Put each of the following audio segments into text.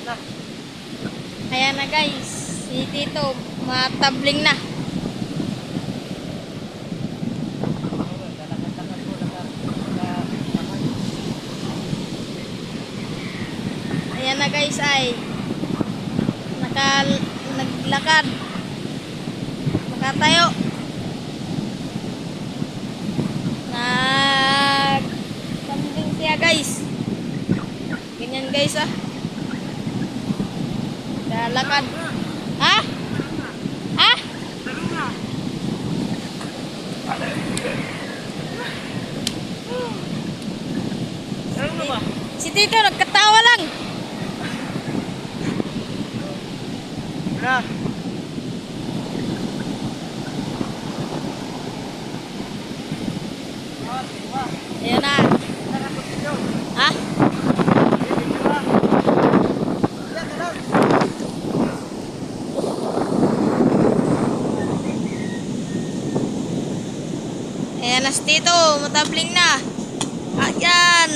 Ayan na guys, si Tito matabling na. Ayan na guys ay naglakad. Nakatayo. Nagtambling siya guys. Ganyan guys ah. Lalakad. Ha? Ha? Si Tito nagkatawa lang. Ayan na. Ha? Ayan na si Tito, matabling na. Ayan.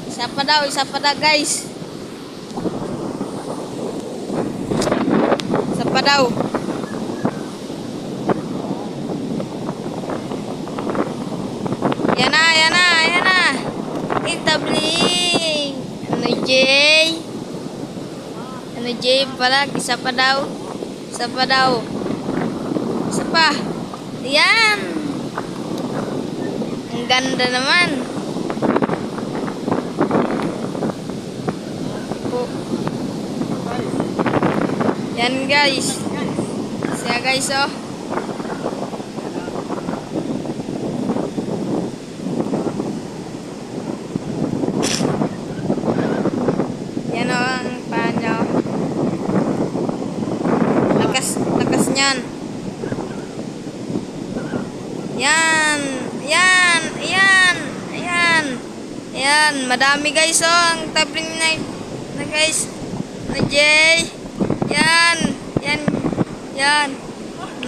Isa pa daw guys. Isa pa daw. Ayan na. Itabling. Ano Jay pala, isa pa daw. Isa pa. Ayan. Ang ganda naman. Yan guys. Siya guys oh. Yan oh ang panyo. Lakas niyan. Yan, madami guys oh ang tabling na guys. Na Jay. Yan.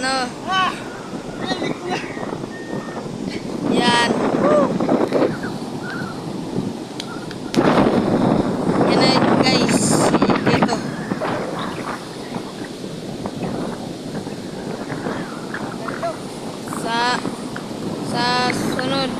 No. Yan. Yan na guys. Dito. Sa sunod.